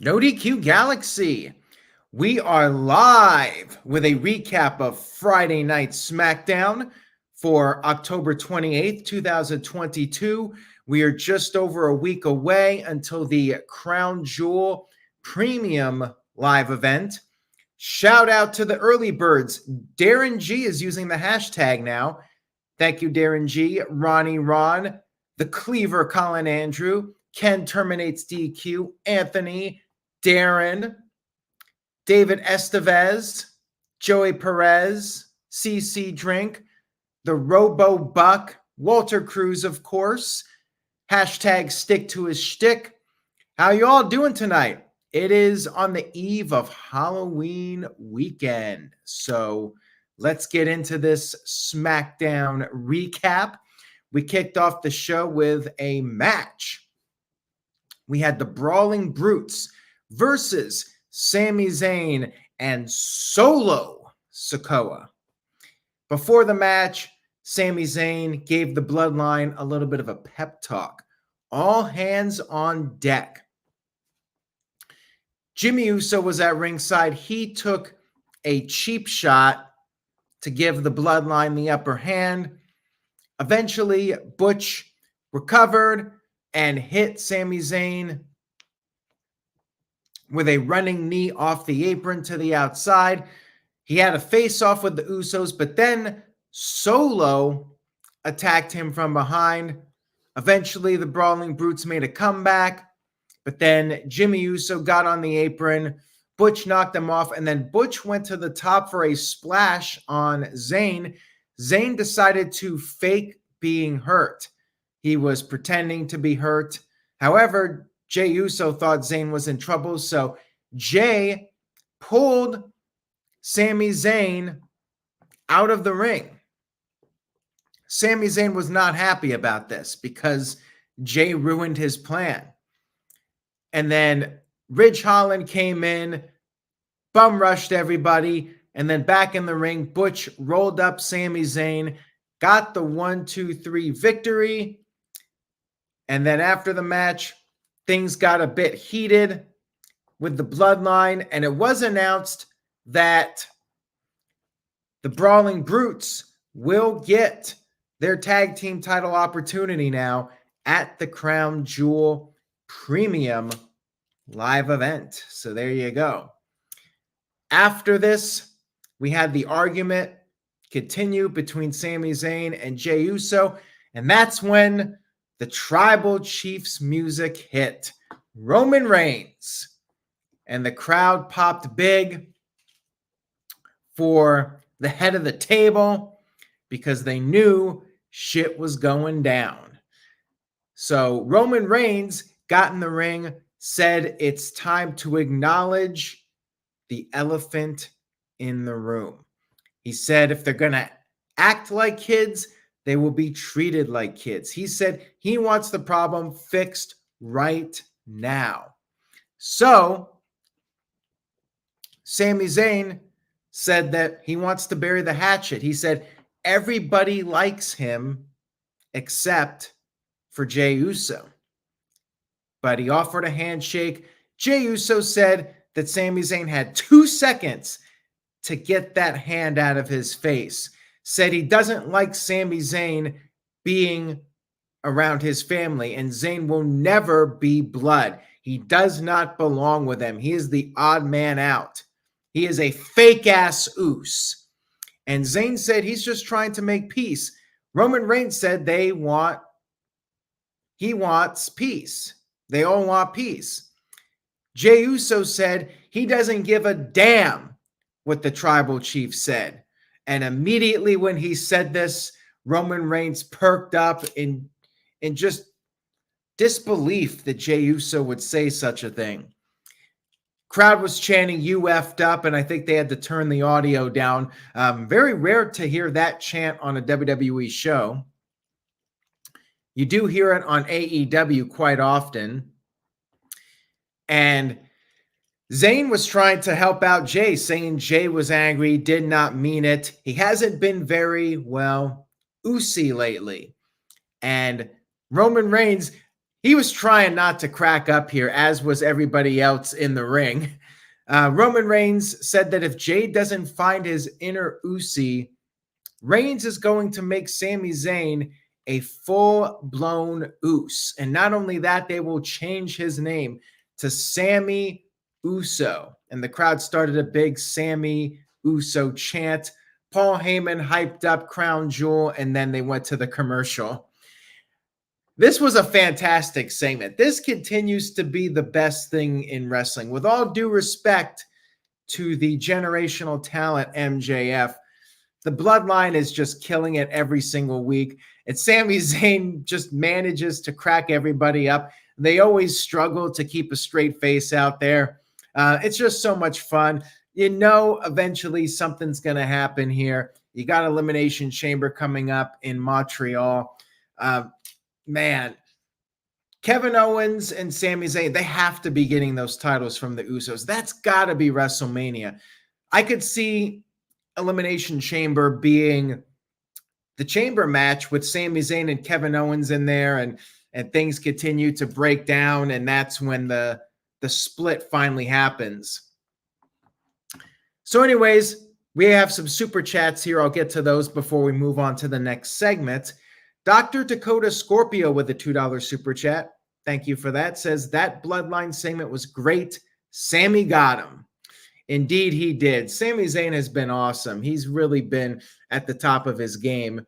No DQ Galaxy. We are live with a recap of Friday Night Smackdown for October 28th, 2022. We are just over a week away until the Crown Jewel Premium live event. Shout out to the early birds. Darren G is using the hashtag now. Thank you, Darren G, Ronnie Ron, the Cleaver Colin Andrew, Ken Terminates DQ, Anthony, Darren, David Estevez, Joey Perez, CC Drink, the Robo Buck, Walter Cruz, of course. Hashtag stick to his shtick. How you all doing tonight? It is on the eve of Halloween weekend. So let's get into this SmackDown recap. We kicked off the show with a match. We had the Brawling Brutes versus Sami Zayn and Solo Sikoa. Before the match, Sami Zayn gave the Bloodline a little bit of a pep talk. All hands on deck. Jimmy Uso was at ringside. He took a cheap shot to give the Bloodline the upper hand. Eventually, Butch recovered and hit Sami Zayn with a running knee off the apron to the outside. He had a face-off with the Usos, but then Solo attacked him from behind. Eventually, the Brawling Brutes made a comeback, but then Jimmy Uso got on the apron. Butch knocked him off, and then Butch went to the top for a splash on Zayn. Zayn decided to fake being hurt. He was pretending to be hurt. However, Jey Uso thought Zayn was in trouble, so Jey pulled Sami Zayn out of the ring. Sami Zayn was not happy about this because Jey ruined his plan. And then Ridge Holland came in, bum rushed everybody, and then back in the ring, Butch rolled up Sami Zayn, got the 1-2-3 victory. And then after the match, things got a bit heated with the Bloodline, and it was announced that the Brawling Brutes will get their tag team title opportunity now at the Crown Jewel Premium live event. So there you go. After this, we had the argument continue between Sami Zayn and Jey Uso, and that's when the Tribal Chiefs music hit. Roman Reigns. And the crowd popped big for the head of the table because they knew shit was going down. So Roman Reigns got in the ring, said it's time to acknowledge the elephant in the room. He said if they're going to act like kids, they will be treated like kids. He said he wants the problem fixed right now. So, Sami Zayn said that he wants to bury the hatchet. He said everybody likes him except for Jey Uso. But he offered a handshake. Jey Uso said that Sami Zayn had 2 seconds to get that hand out of his face. Said he doesn't like Sami Zayn being around his family, and Zayn will never be blood. He does not belong with them. He is the odd man out. He is a fake-ass Uso. And Zayn said he's just trying to make peace. Roman Reigns said he wants peace. They all want peace. Jey Uso said he doesn't give a damn what the Tribal Chief said. And immediately when he said this, Roman Reigns perked up in just disbelief that Jey Uso would say such a thing. Crowd was chanting, "You effed up," and I think they had to turn the audio down. Very rare to hear that chant on a WWE show. You do hear it on AEW quite often. And Zayn was trying to help out Jey, saying Jey was angry, did not mean it. He hasn't been very, Uso lately. And Roman Reigns, He was trying not to crack up here, as was everybody else in the ring. Roman Reigns said that if Jade doesn't find his inner Usi, Reigns is going to make Sami Zayn a full-blown Uso. And not only that, they will change his name to Sammy Uso. And the crowd started a big Sammy Uso chant. Paul Heyman hyped up Crown Jewel, and then they went to the commercial. This was a fantastic segment. This continues to be the best thing in wrestling. With all due respect to the generational talent MJF, the Bloodline is just killing it every single week. And Sami Zayn just manages to crack everybody up. They always struggle to keep a straight face out there. It's just so much fun. You know, eventually something's going to happen here. You got Elimination Chamber coming up in Montreal. Man, Kevin Owens and Sami Zayn, they have to be getting those titles from the Usos. That's got to be WrestleMania. I could see Elimination Chamber being the chamber match with Sami Zayn and Kevin Owens in there, and things continue to break down, and that's when the split finally happens. So anyways, we have some super chats here. I'll get to those before we move on to the next segment. Dr. Dakota Scorpio with a $2 super chat. Thank you for that. Says that Bloodline segment was great. Sammy got him. Indeed, he did. Sami Zayn has been awesome. He's really been at the top of his game.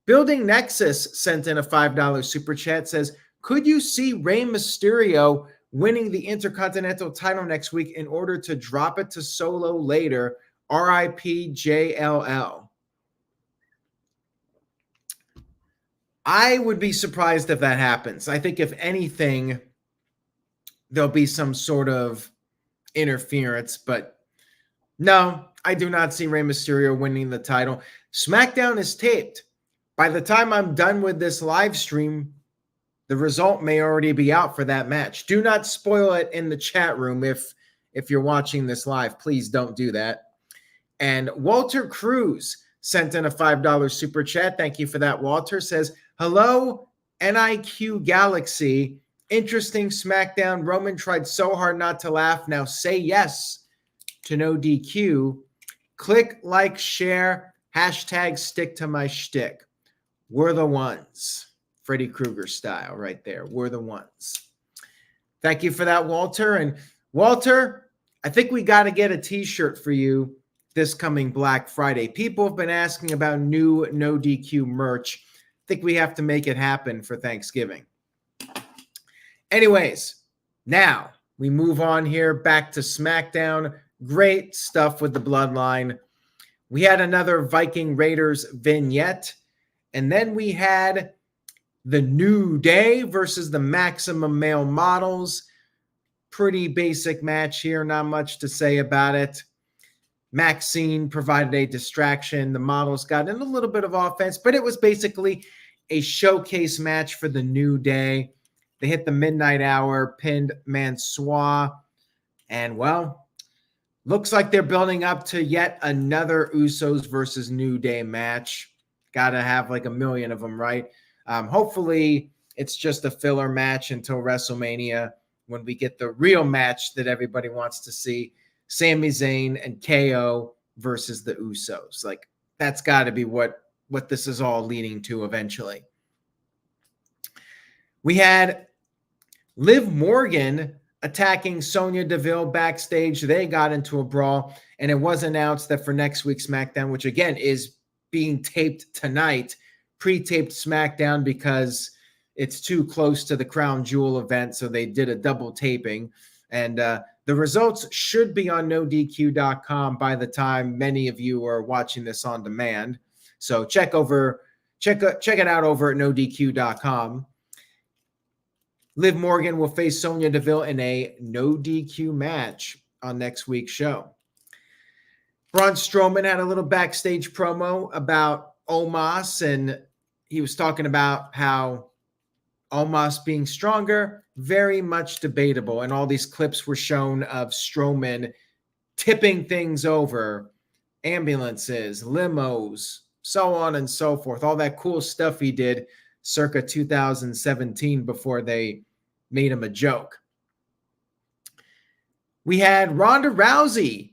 Building Nexus sent in a $5 super chat. Says, could you see Rey Mysterio winning the Intercontinental title next week in order to drop it to Solo later? RIP JLL. I would be surprised if that happens. I think if anything, there'll be some sort of interference, but no, I do not see Rey Mysterio winning the title. SmackDown is taped. By the time I'm done with this live stream, the result may already be out for that match. Do not spoil it in the chat room if you're watching this live. Please don't do that. And Walter Cruz sent in a $5 super chat. Thank you for that, Walter. Says, hello, NIQ Galaxy. Interesting SmackDown. Roman tried so hard not to laugh. Now say yes to no DQ. Click, like, share. Hashtag stick to my shtick. We're the ones. Freddy Krueger style right there. We're the ones. Thank you for that, Walter. And Walter, I think we got to get a t-shirt for you this coming Black Friday. People have been asking about new no DQ merch. I think we have to make it happen for Thanksgiving. Anyways, now we move on here back to SmackDown. Great stuff with the Bloodline. We had another Viking Raiders vignette, and then we had the New Day versus the Maximum Male Models. Pretty basic match here, not much to say about it. Maxine provided a distraction. The Models got in a little bit of offense, but it was basically a showcase match for the New Day. They hit the midnight hour, pinned Mansoor, and, well, looks like they're building up to yet another Usos versus New Day match. Got to have like a million of them, right? Hopefully, it's just a filler match until WrestleMania when we get the real match that everybody wants to see. Sami Zayn and KO versus the Usos. Like, that's got to be what this is all leading to eventually. We had Liv Morgan attacking Sonya Deville backstage. They got into a brawl, and it was announced that for next week's SmackDown, which again is being taped tonight, pre-taped SmackDown because it's too close to the Crown Jewel event, so they did a double taping. And the results should be on NoDQ.com by the time many of you are watching this on demand. So check it out over at NoDQ.com. Liv Morgan will face Sonya Deville in a no DQ match on next week's show. Braun Strowman had a little backstage promo about Omos, and he was talking about how Omos being stronger, very much debatable. And all these clips were shown of Strowman tipping things over, ambulances, limos, so on and so forth, all that cool stuff he did. circa 2017 before they made him a joke. We had Ronda Rousey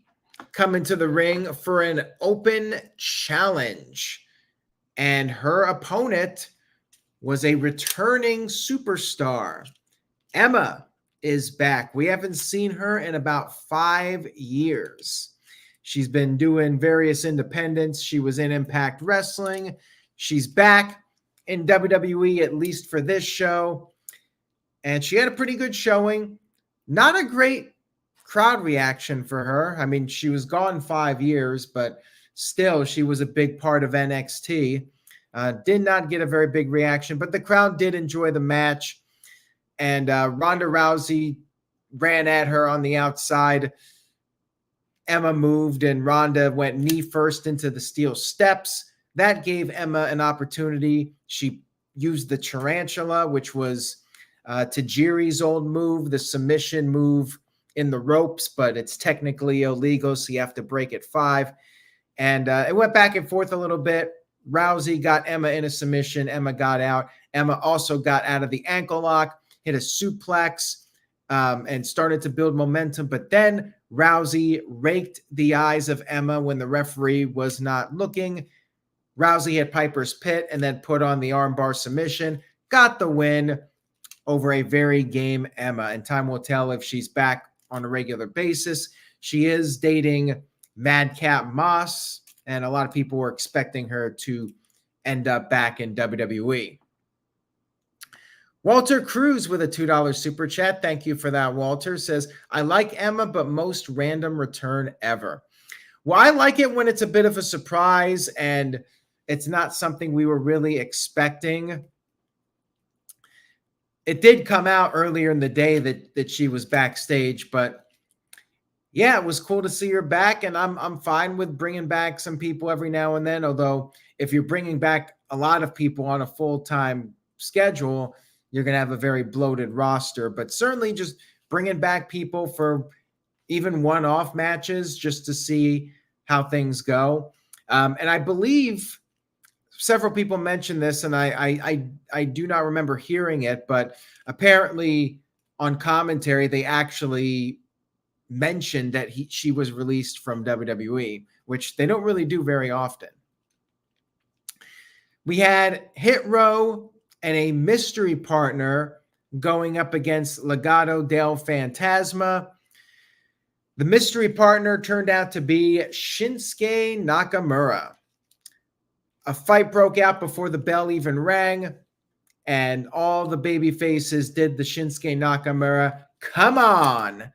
come into the ring for an open challenge, and her opponent was a returning superstar. Emma is back. We haven't seen her in about 5 years. She's been doing various independents. She was in Impact Wrestling. She's back in WWE, at least for this show. And she had a pretty good showing. Not a great crowd reaction for her. I mean, she was gone 5 years, but still, she was a big part of NXT. Did not get a very big reaction, but the crowd did enjoy the match. And Ronda Rousey ran at her on the outside. Emma moved, and Ronda went knee first into the steel steps. That gave Emma an opportunity. She used the tarantula, which was Tajiri's old move, the submission move in the ropes, but it's technically illegal, so you have to break at 5. And it went back and forth a little bit. Rousey got Emma in a submission. Emma got out. Emma also got out of the ankle lock, hit a suplex, and started to build momentum. But then Rousey raked the eyes of Emma when the referee was not looking. Rousey hit Piper's Pit and then put on the armbar submission. Got the win over a very game Emma. And time will tell if she's back on a regular basis. She is dating Madcap Moss, and a lot of people were expecting her to end up back in WWE. Walter Cruz with a $2 super chat. Thank you for that, Walter. Says, I like Emma, but most random return ever. Well, I like it when it's a bit of a surprise and it's not something we were really expecting. It did come out earlier in the day that she was backstage, but yeah, it was cool to see her back, and I'm fine with bringing back some people every now and then, although if you're bringing back a lot of people on a full-time schedule, you're going to have a very bloated roster, but certainly just bringing back people for even one-off matches just to see how things go. And I believe several people mentioned this, and I do not remember hearing it, but apparently on commentary, they actually mentioned that she was released from WWE, which they don't really do very often. We had Hit Row and a mystery partner going up against Legado del Fantasma. The mystery partner turned out to be Shinsuke Nakamura. A fight broke out before the bell even rang, and all the baby faces did the Shinsuke Nakamura, come on.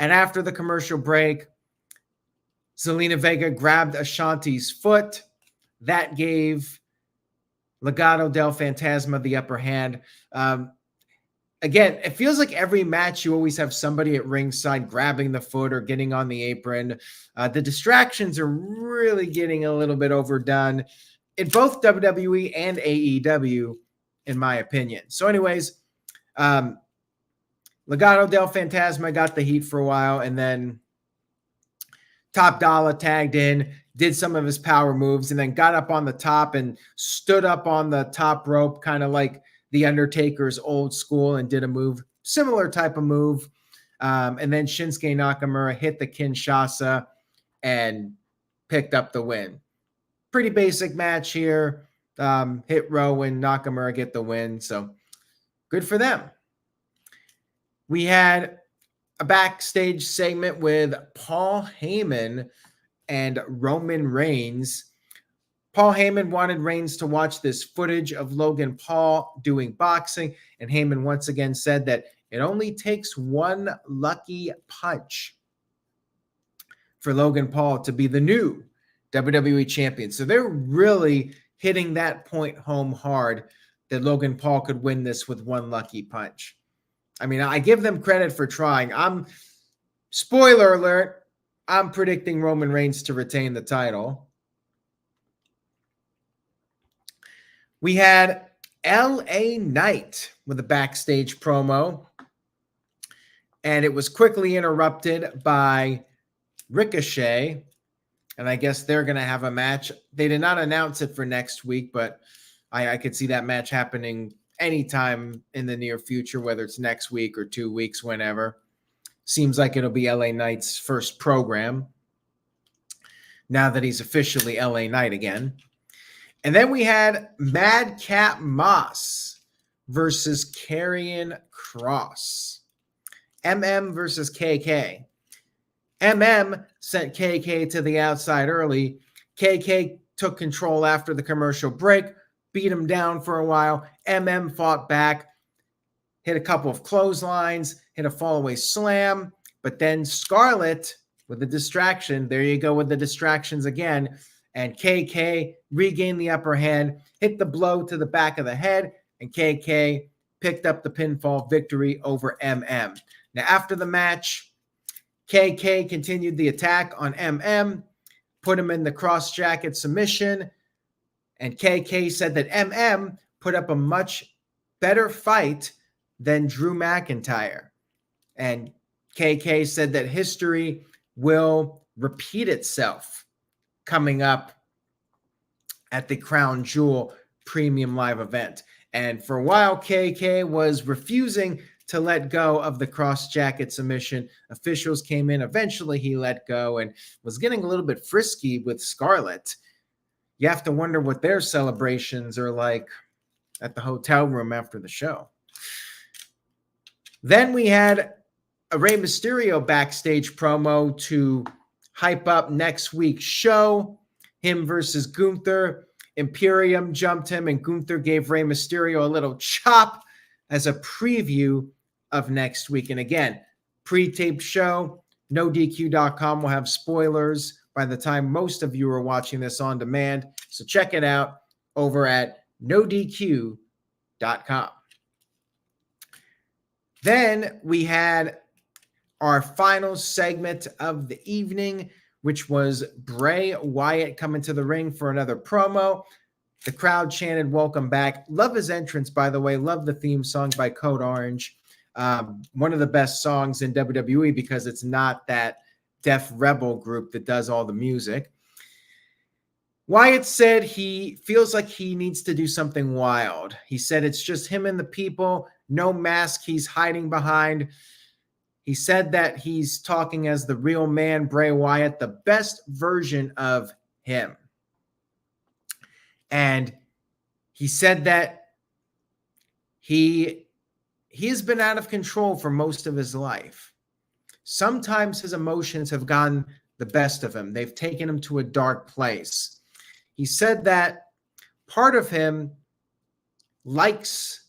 And after the commercial break, Zelina Vega grabbed Ashanti's foot. That gave Legado del Fantasma the upper hand. Again, it feels like every match you always have somebody at ringside grabbing the foot or getting on the apron. The distractions are really getting a little bit overdone in both WWE and AEW, in my opinion. So anyways, Legado del Fantasma got the heat for a while, and then Top Dollar tagged in, did some of his power moves, and then got up on the top and stood up on the top rope, kind of like the Undertaker's old school, and did a move, similar type of move. And then Shinsuke Nakamura hit the Kinshasa and picked up the win. Pretty basic match here. Hit Row and Nakamura get the win, so good for them. We had a backstage segment with Paul Heyman and Roman Reigns. Paul Heyman wanted Reigns to watch this footage of Logan Paul doing boxing, and Heyman once again said that it only takes one lucky punch for Logan Paul to be the new WWE champion. So they're really hitting that point home hard that Logan Paul could win this with one lucky punch. I mean, I give them credit for trying. Spoiler alert, I'm predicting Roman Reigns to retain the title. We had LA Knight with a backstage promo, and it was quickly interrupted by Ricochet, and I guess they're going to have a match. They did not announce it for next week, but I could see that match happening anytime in the near future, whether it's next week or 2 weeks, whenever. Seems like it'll be LA Knight's first program now that he's officially LA Knight again. And then we had Madcap Moss versus Karrion Kross. MM versus KK. MM sent KK to the outside early. KK took control after the commercial break, beat him down for a while. MM fought back, hit a couple of clotheslines, hit a fallaway slam, but then Scarlett with the distraction. There you go with the distractions again. And KK regained the upper hand, hit the blow to the back of the head, and KK picked up the pinfall victory over MM. Now, after the match, KK continued the attack on MM, put him in the cross jacket submission, and KK said that MM put up a much better fight than Drew McIntyre. And KK said that history will repeat itself coming up at the Crown Jewel Premium Live event. And for a while, KK was refusing to let go of the cross jacket submission. Officials came in. Eventually, he let go and was getting a little bit frisky with Scarlett. You have to wonder what their celebrations are like at the hotel room after the show. Then we had a Rey Mysterio backstage promo to hype up next week's show. Him versus Gunther. Imperium jumped him, and Gunther gave Rey Mysterio a little chop as a preview of next week. And again, pre-taped show. NoDQ.com will have spoilers by the time most of you are watching this on demand. So check it out over at NoDQ.com. Then we had our final segment of the evening, which was Bray Wyatt coming to the ring for another promo. The crowd chanted, "Welcome back." Love his entrance, by the way. Love the theme song by Code Orange. One of the best songs in WWE because it's not that Def Rebel group that does all the music. Wyatt said he feels like he needs to do something wild. He said it's just him and the people, no mask he's hiding behind. He said that he's talking as the real man, Bray Wyatt, the best version of him. And he said that he has been out of control for most of his life. Sometimes his emotions have gotten the best of him. They've taken him to a dark place. He said that part of him likes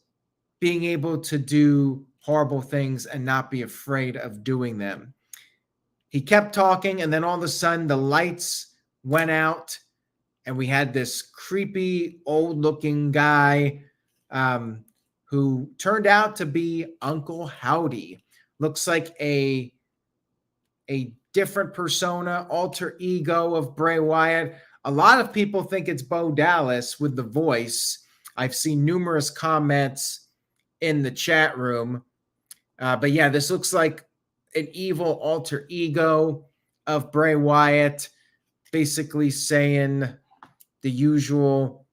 being able to do horrible things and not be afraid of doing them. He kept talking, and then all of a sudden the lights went out, and we had this creepy old-looking guy who turned out to be Uncle Howdy. Looks like a different persona, alter ego of Bray Wyatt. A lot of people think it's Bo Dallas with the voice. I've seen numerous comments in the chat room. But yeah, this looks like an evil alter ego of Bray Wyatt, basically saying the usual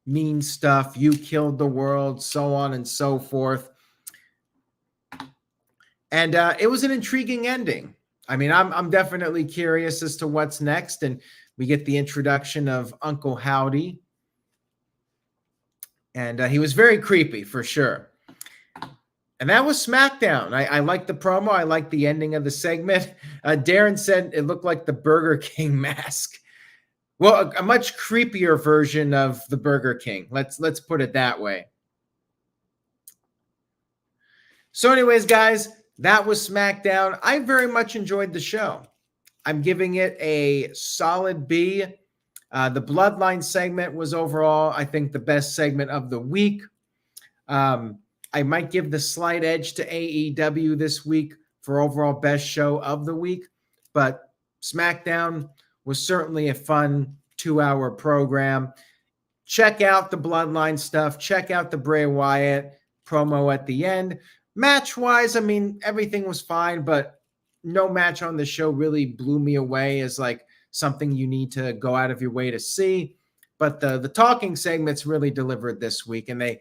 mean stuff. You killed the world, so on and so forth. And it was an intriguing ending. I mean, I'm definitely curious as to what's next. And we get the introduction of Uncle Howdy. And he was very creepy for sure. And that was SmackDown. I liked the promo. I liked the ending of the segment. Darren said it looked like the Burger King mask. Well, a much creepier version of the Burger King. Let's put it that way. So anyways, guys, that was SmackDown. I very much enjoyed the show. I'm giving it a solid B. The Bloodline segment was overall, I think, the best segment of the week. I might give the slight edge to AEW this week for overall best show of the week, but SmackDown was certainly a fun 2-hour program. Check out the Bloodline stuff. Check out the Bray Wyatt promo at the end. Match-wise, I mean, everything was fine, but no match on the show really blew me away as like something you need to go out of your way to see. but the talking segments really delivered this week, and they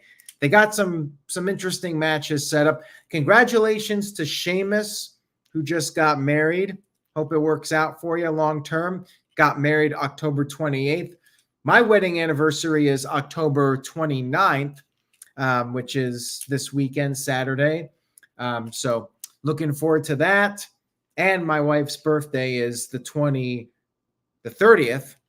got some interesting matches set up. Congratulations to Sheamus, who just got married. Hope it works out for you long term. Got married October 28th. My wedding anniversary is October 29th, which is this weekend, Saturday. So looking forward to that. And my wife's birthday is the 30th.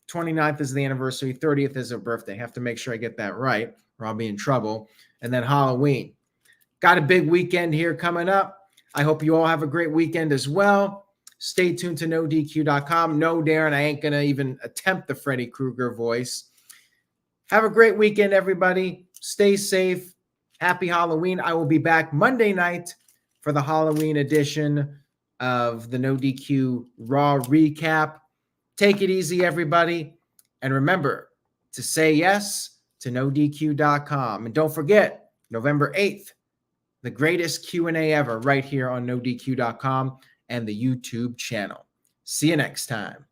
29th is the anniversary. 30th is her birthday. Have to make sure I get that right, or I'll be in trouble. And then Halloween. Got a big weekend here coming up. I hope you all have a great weekend as well. Stay tuned to NoDQ.com. No, Darren, I ain't going to even attempt the Freddy Krueger voice. Have a great weekend, everybody. Stay safe. Happy Halloween. I will be back Monday night for the Halloween edition of the No DQ Raw recap. Take it easy, everybody. And remember to say yes to NoDQ.com. And don't forget, November 8th, the greatest Q&A ever right here on NoDQ.com and the YouTube channel. See you next time.